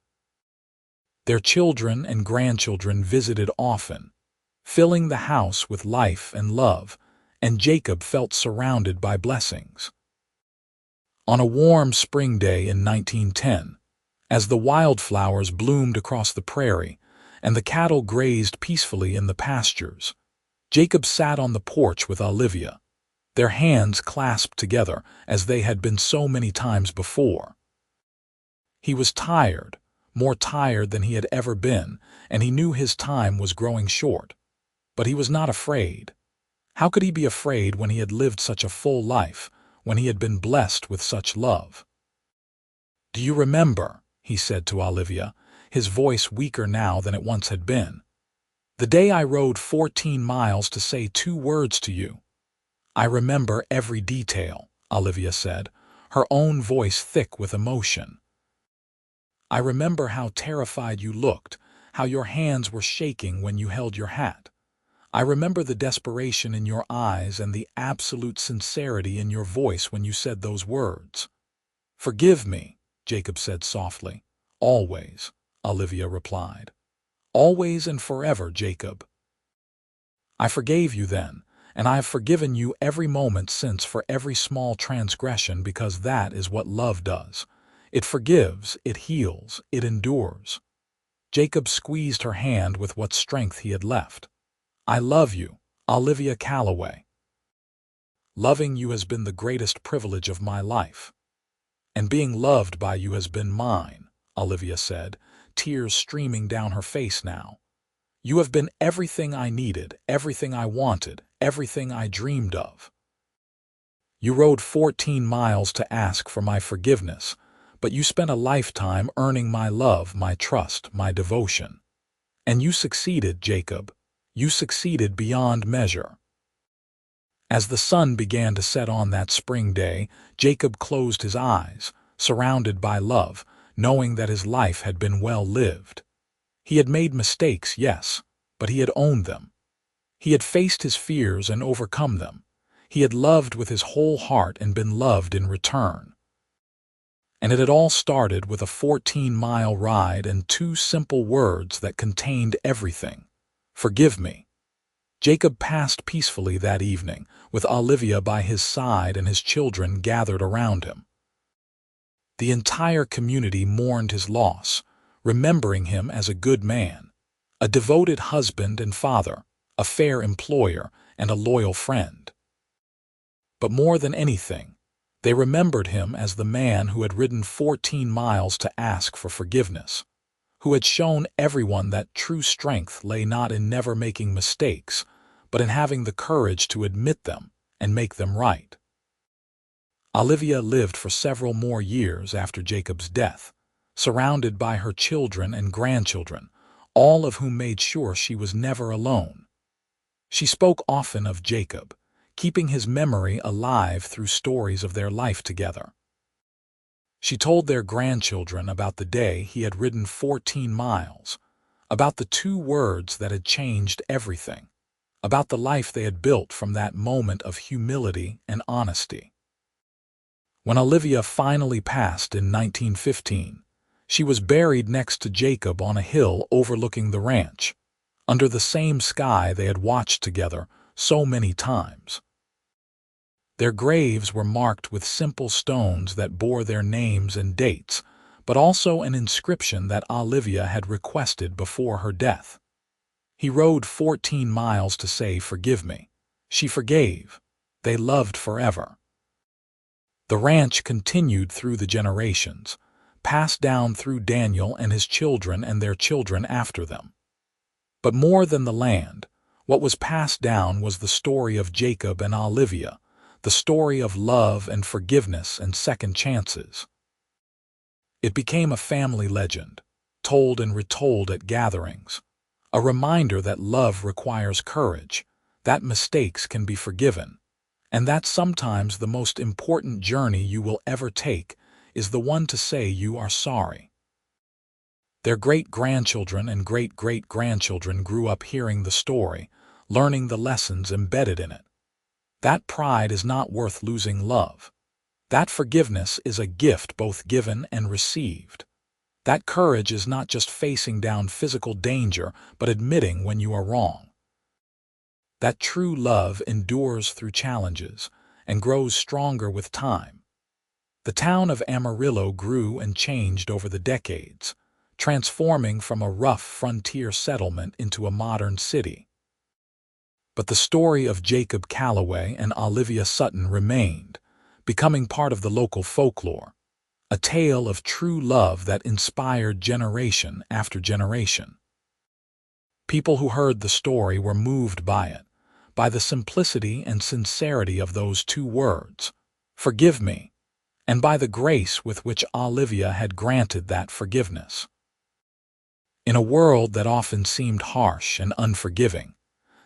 Their children and grandchildren visited often, filling the house with life and love, and Jacob felt surrounded by blessings. On a warm spring day in 1910, as the wildflowers bloomed across the prairie and the cattle grazed peacefully in the pastures, Jacob sat on the porch with Olivia, their hands clasped together as they had been so many times before. He was tired, more tired than he had ever been, and he knew his time was growing short. But he was not afraid. How could he be afraid when he had lived such a full life, when he had been blessed with such love? "Do you remember," he said to Olivia, his voice weaker now than it once had been, "the day I rode 14 miles to say 2 words to you?" "I remember every detail," Olivia said, her own voice thick with emotion. "I remember how terrified you looked, how your hands were shaking when you held your hat. I remember the desperation in your eyes and the absolute sincerity in your voice when you said those words. "Forgive me," Jacob said softly. "Always," Olivia replied. "Always and forever, Jacob." "I forgave you then, and I have forgiven you every moment since for every small transgression, because that is what love does. It forgives, it heals, it endures." Jacob squeezed her hand with what strength he had left. "I love you, Olivia Calloway. Loving you has been the greatest privilege of my life. And being loved by you has been mine," Olivia said, tears streaming down her face now. "You have been everything I needed, everything I wanted, everything I dreamed of. You rode 14 miles to ask for my forgiveness, but you spent a lifetime earning my love, my trust, my devotion. And you succeeded, Jacob. You succeeded beyond measure." As the sun began to set on that spring day, Jacob closed his eyes, surrounded by love, knowing that his life had been well lived. He had made mistakes, yes, but he had owned them. He had faced his fears and overcome them. He had loved with his whole heart and been loved in return. And it had all started with a 14-mile ride and 2 simple words that contained everything. "Forgive me." Jacob passed peacefully that evening, with Olivia by his side and his children gathered around him. The entire community mourned his loss, remembering him as a good man, a devoted husband and father, a fair employer, and a loyal friend. But more than anything, they remembered him as the man who had ridden 14 miles to ask for forgiveness, who had shown everyone that true strength lay not in never making mistakes, but in having the courage to admit them and make them right. Olivia lived for several more years after Jacob's death, surrounded by her children and grandchildren, all of whom made sure she was never alone. She spoke often of Jacob, keeping his memory alive through stories of their life together. She told their grandchildren about the day he had ridden 14 miles, about the 2 words that had changed everything, about the life they had built from that moment of humility and honesty. When Olivia finally passed in 1915, she was buried next to Jacob on a hill overlooking the ranch, under the same sky they had watched together so many times. Their graves were marked with simple stones that bore their names and dates, but also an inscription that Olivia had requested before her death. "He rode 14 miles to say, 'Forgive me.' She forgave. They loved forever." The ranch continued through the generations, passed down through Daniel and his children and their children after them. But more than the land, what was passed down was the story of Jacob and Olivia, the story of love and forgiveness and second chances. It became a family legend, told and retold at gatherings, a reminder that love requires courage, that mistakes can be forgiven, and that sometimes the most important journey you will ever take is the one to say you are sorry. Their great-grandchildren and great-great-grandchildren grew up hearing the story, learning the lessons embedded in it. That pride is not worth losing love. That forgiveness is a gift both given and received. That courage is not just facing down physical danger, but admitting when you are wrong. That true love endures through challenges and grows stronger with time. The town of Amarillo grew and changed over the decades, transforming from a rough frontier settlement into a modern city. But the story of Jacob Calloway and Olivia Sutton remained, becoming part of the local folklore, a tale of true love that inspired generation after generation. People who heard the story were moved by it, by the simplicity and sincerity of those 2 words, "Forgive me," and by the grace with which Olivia had granted that forgiveness. In a world that often seemed harsh and unforgiving,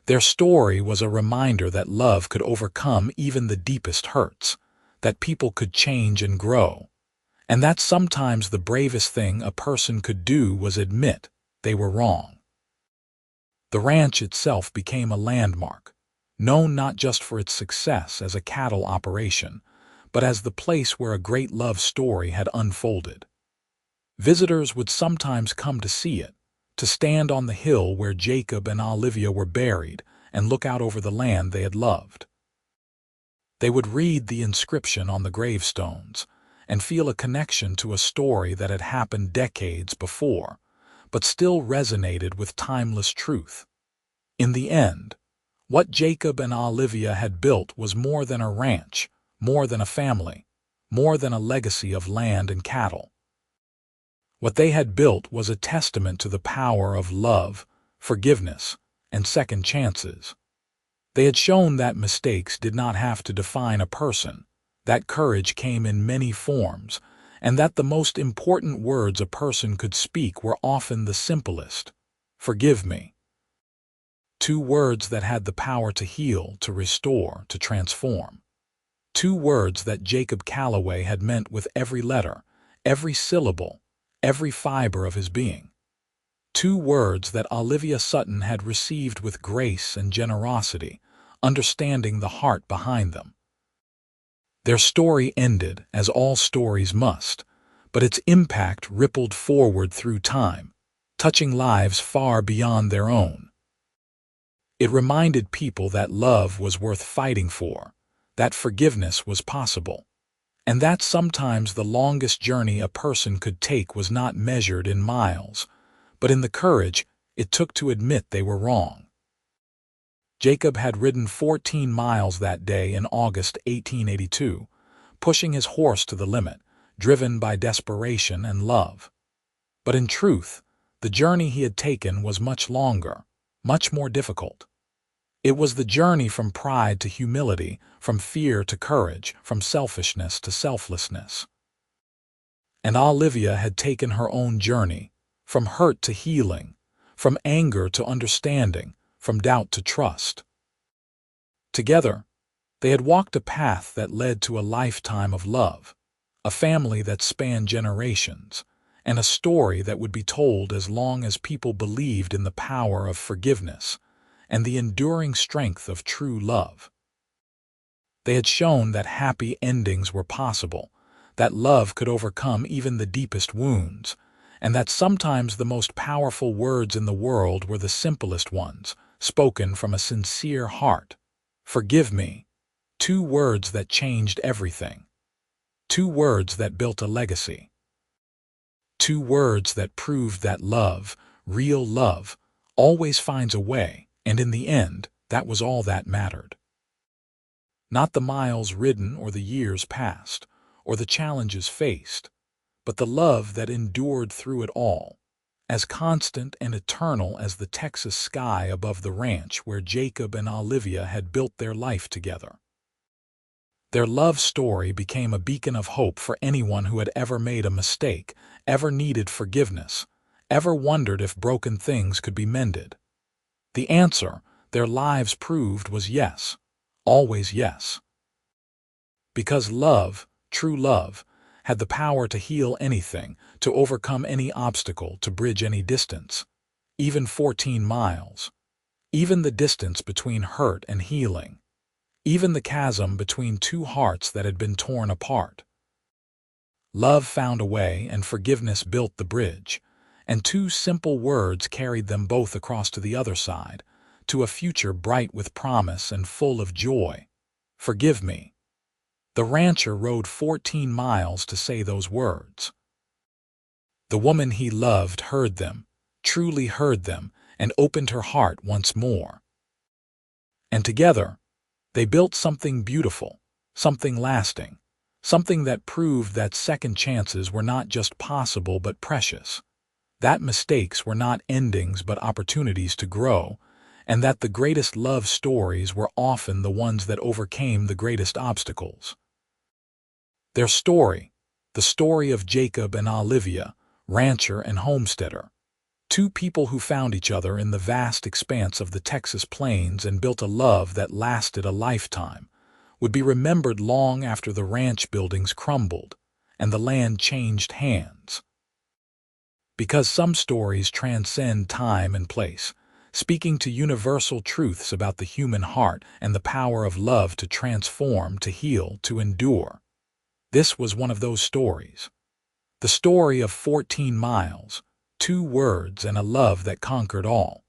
their story was a reminder that love could overcome even the deepest hurts, that people could change and grow, and that sometimes the bravest thing a person could do was admit, they were wrong. The ranch itself became a landmark, known not just for its success as a cattle operation, but as the place where a great love story had unfolded. Visitors would sometimes come to see it, to stand on the hill where Jacob and Olivia were buried and look out over the land they had loved. They would read the inscription on the gravestones and feel a connection to a story that had happened decades before, but still resonated with timeless truth. In the end, what Jacob and Olivia had built was more than a ranch, more than a family, more than a legacy of land and cattle. What they had built was a testament to the power of love, forgiveness, and second chances. They had shown that mistakes did not have to define a person, that courage came in many forms, and that the most important words a person could speak were often the simplest. Forgive me. Two words that had the power to heal, to restore, to transform. Two words that Jacob Calloway had meant with every letter, every syllable, every fiber of his being. Two words that Olivia Sutton had received with grace and generosity, understanding the heart behind them. Their story ended, as all stories must, but its impact rippled forward through time, touching lives far beyond their own. It reminded people that love was worth fighting for, that forgiveness was possible, and that sometimes the longest journey a person could take was not measured in miles, but in the courage it took to admit they were wrong. Jacob had ridden 14 miles that day in August 1882, pushing his horse to the limit, driven by desperation and love. But in truth, the journey he had taken was much longer, much more difficult. It was the journey from pride to humility, from fear to courage, from selfishness to selflessness. And Olivia had taken her own journey, from hurt to healing, from anger to understanding, from doubt to trust. Together, they had walked a path that led to a lifetime of love, a family that spanned generations, and a story that would be told as long as people believed in the power of forgiveness and the enduring strength of true love. They had shown that happy endings were possible, that love could overcome even the deepest wounds, and that sometimes the most powerful words in the world were the simplest ones, spoken from a sincere heart. Forgive me. Two words that changed everything. Two words that built a legacy. Two words that proved that love, real love, always finds a way, and in the end, that was all that mattered. Not the miles ridden or the years passed, or the challenges faced, but the love that endured through it all, as constant and eternal as the Texas sky above the ranch where Jacob and Olivia had built their life together. Their love story became a beacon of hope for anyone who had ever made a mistake, ever needed forgiveness, ever wondered if broken things could be mended. The answer, their lives proved, was yes, always yes. Because love, true love, had the power to heal anything, to overcome any obstacle, to bridge any distance, even 14 miles, even the distance between hurt and healing, even the chasm between two hearts that had been torn apart. Love found a way, and forgiveness built the bridge, and two simple words carried them both across to the other side, to a future bright with promise and full of joy. Forgive me. The rancher rode 14 miles to say those words. The woman he loved heard them, truly heard them, and opened her heart once more. And together, they built something beautiful, something lasting, something that proved that second chances were not just possible but precious, that mistakes were not endings but opportunities to grow, and that the greatest love stories were often the ones that overcame the greatest obstacles. Their story, the story of Jacob and Olivia, rancher and homesteader, two people who found each other in the vast expanse of the Texas plains and built a love that lasted a lifetime, would be remembered long after the ranch buildings crumbled and the land changed hands. because some stories transcend time and place, speaking to universal truths about the human heart and the power of love to transform, to heal, to endure. This was one of those stories. The story of 14 miles, 2 words, and a love that conquered all.